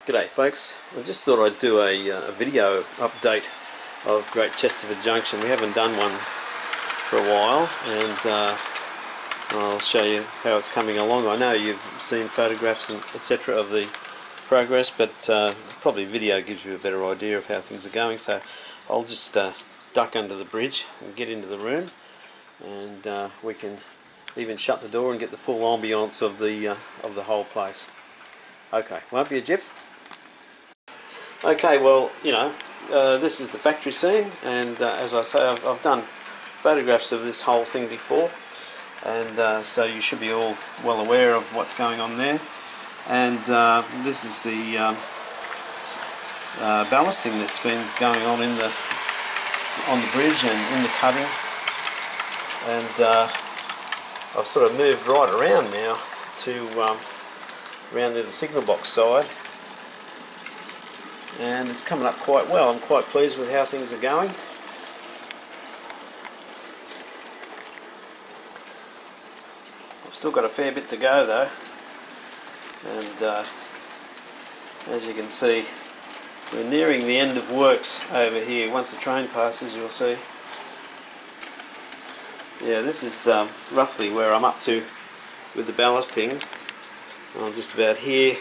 G'day folks, I just thought I'd do a video update of Great Chesterford Junction. We haven't done one for a while, and I'll show you how it's coming along. I know you've seen photographs and etc. of the progress, but probably video gives you a better idea of how things are going, so I'll just duck under the bridge and get into the room, and we can even shut the door and get the full ambience of the whole place. Okay, won't be a jiff. Okay, well, you know, this is the factory scene, and as I say, I've done photographs of this whole thing before, and so you should be all well aware of what's going on there. And this is the ballasting that's been going on the bridge and in the cutting, and I've sort of moved right around now to around to the signal box side, and it's coming up quite well. I'm quite pleased with how things are going. I've still got a fair bit to go though, and as you can see, we're nearing the end of works over here. Once the train passes, you'll see. Yeah, this is roughly where I'm up to with the ballasting. I'm just about here,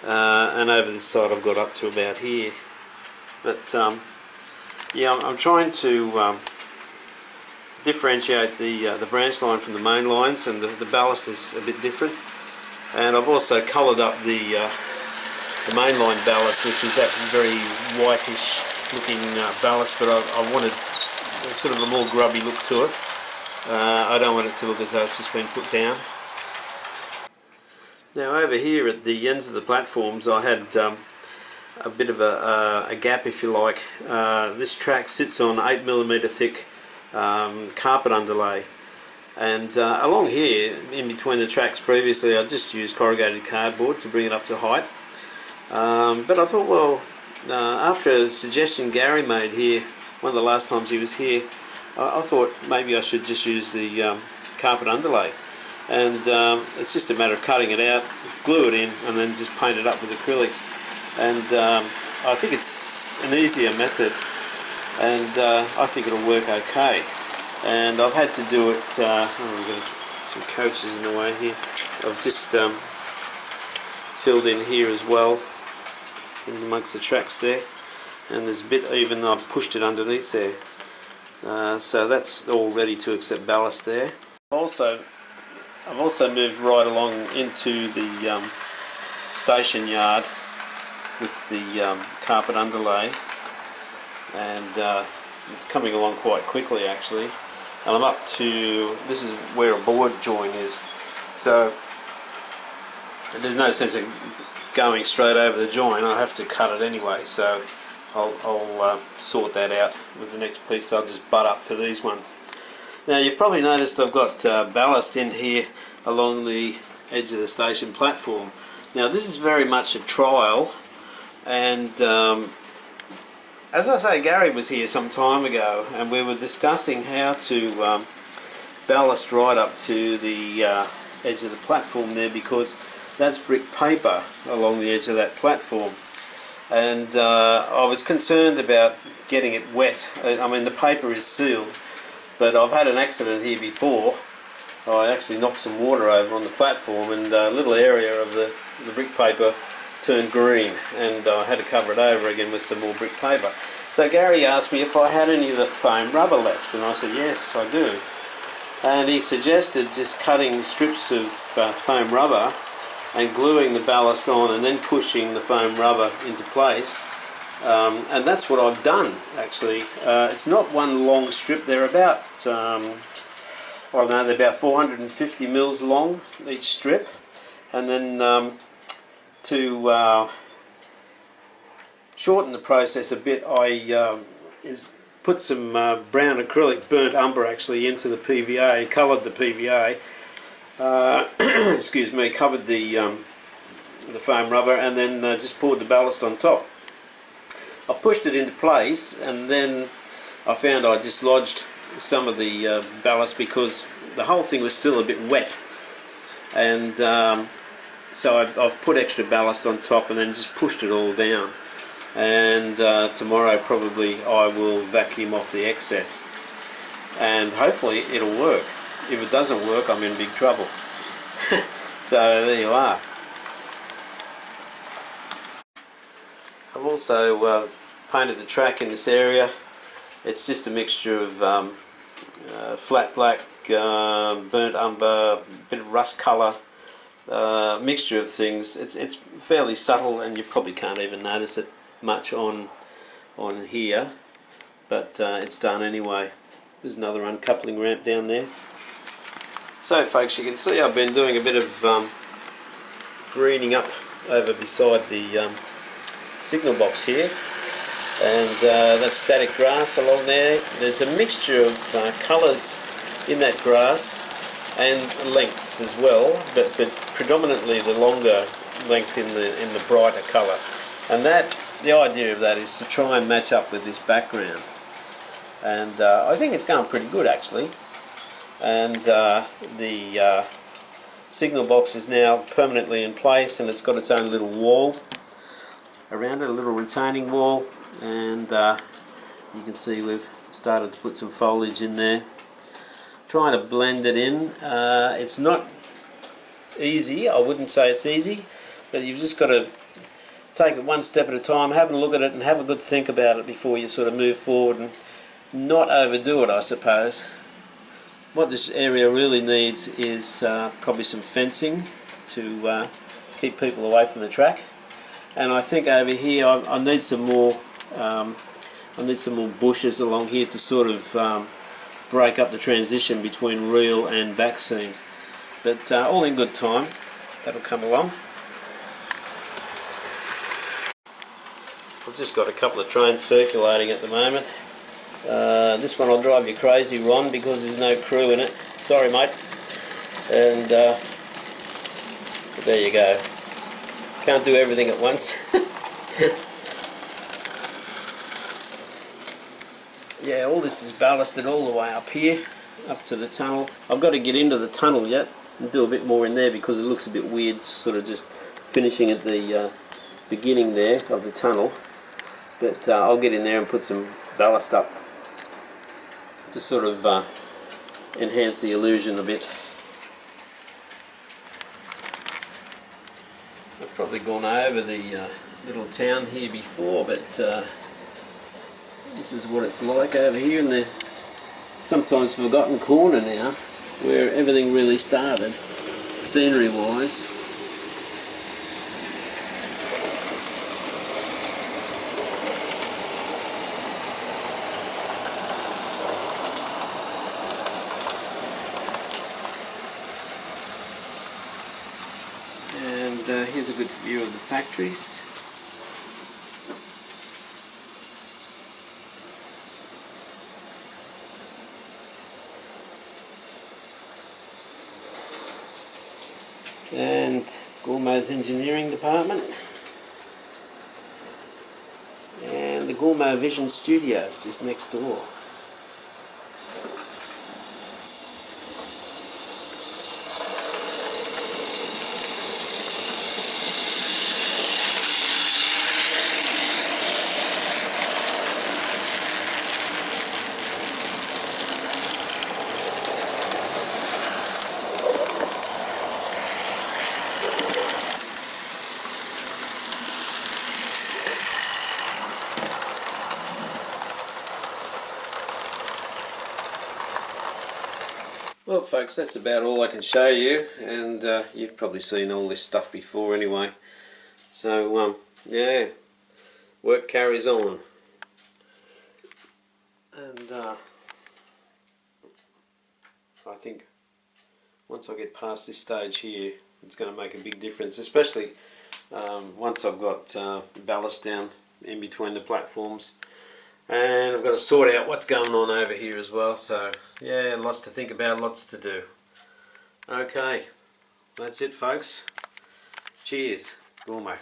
and over this side I've got up to about here. But yeah, I'm trying to differentiate the branch line from the main lines, and the ballast is a bit different. And I've also coloured up the mainline ballast, which is that very whitish looking ballast, but I wanted sort of a more grubby look to it. I don't want it to look as though it's just been put down. Now over here at the ends of the platforms I had a bit of a gap, if you like. This track sits on 8mm thick carpet underlay, and along here in between the tracks previously I just used corrugated cardboard to bring it up to height, but I thought, well, after a suggestion Gary made here one of the last times he was here, I thought maybe I should just use the carpet underlay. And it's just a matter of cutting it out, glue it in, and then just paint it up with acrylics. And I think it's an easier method, and I think it'll work okay. And I've had to do it, oh, we've got some coaches in the way here. I've just filled in here as well, in amongst the tracks there. And there's a bit, even I've pushed it underneath there. So that's all ready to accept ballast there. I've also moved right along into the station yard with the carpet underlay, and it's coming along quite quickly actually. And I'm up to, this is where a board join is, so there's no sense of going straight over the join. I have to cut it anyway, so I'll sort that out with the next piece. I'll just butt up to these ones. Now you've probably noticed I've got ballast in here along the edge of the station platform. Now this is very much a trial, and as I say, Gary was here some time ago and we were discussing how to ballast right up to the edge of the platform there, because that's brick paper along the edge of that platform, and I was concerned about getting it wet. I mean, the paper is sealed, but I've had an accident here before. I actually knocked some water over on the platform, and a little area of the brick paper turned green, and I had to cover it over again with some more brick paper. So Gary asked me if I had any of the foam rubber left, and I said yes, I do. And he suggested just cutting strips of foam rubber and gluing the ballast on and then pushing the foam rubber into place. And that's what I've done actually. It's not one long strip, they're about, I don't know, they're about 450 mils long each strip. And then to shorten the process a bit, I put some brown acrylic burnt umber actually into the PVA, coloured the PVA, excuse me, covered the foam rubber, and then just poured the ballast on top. I pushed it into place, and then I found I dislodged some of the ballast because the whole thing was still a bit wet, and so I've put extra ballast on top and then just pushed it all down. And tomorrow probably I will vacuum off the excess, and hopefully it'll work. If it doesn't work, I'm in big trouble. So there you are. I've also painted the track in this area. It's just a mixture of flat black, burnt umber, bit of rust colour, mixture of things. It's fairly subtle, and you probably can't even notice it much on here, but it's done anyway. There's another uncoupling ramp down there. So folks, you can see I've been doing a bit of greening up over beside the signal box here, and that's static grass along there. There's a mixture of colours in that grass and lengths as well, but predominantly the longer length in the brighter colour. And the idea of that is to try and match up with this background, and I think it's going pretty good actually. And the signal box is now permanently in place, and it's got its own little wall around it, a little retaining wall, and you can see we've started to put some foliage in there, trying to blend it in. It's not easy, I wouldn't say it's easy, but you've just got to take it one step at a time, have a look at it and have a good think about it before you sort of move forward, and not overdo it, I suppose. What this area really needs is probably some fencing to keep people away from the track, and I think over here I need some more bushes along here to sort of break up the transition between reel and back scene, but all in good time, that'll come along. I've just got a couple of trains circulating at the moment. This one will drive you crazy, Ron, because there's no crew in it. Sorry, mate. And but there you go. Can't do everything at once. Yeah, all this is ballasted all the way up here, up to the tunnel. I've got to get into the tunnel yet and do a bit more in there because it looks a bit weird, sort of just finishing at the beginning there of the tunnel. But I'll get in there and put some ballast up to sort of enhance the illusion a bit. I've probably gone over the little town here before, but this is what it's like over here in the sometimes forgotten corner now, where everything really started, scenery wise. Here's a good view of the factories. And Gormo's engineering department. And the Gormo Vision Studios just next door. Well folks, that's about all I can show you, and you've probably seen all this stuff before anyway. So yeah, work carries on. And I think once I get past this stage here, it's going to make a big difference, especially once I've got ballast down in between the platforms, and I've got to sort out what's going on over here as well. So yeah, lots to think about, lots to do. Okay, that's it folks. Cheers. Gormo.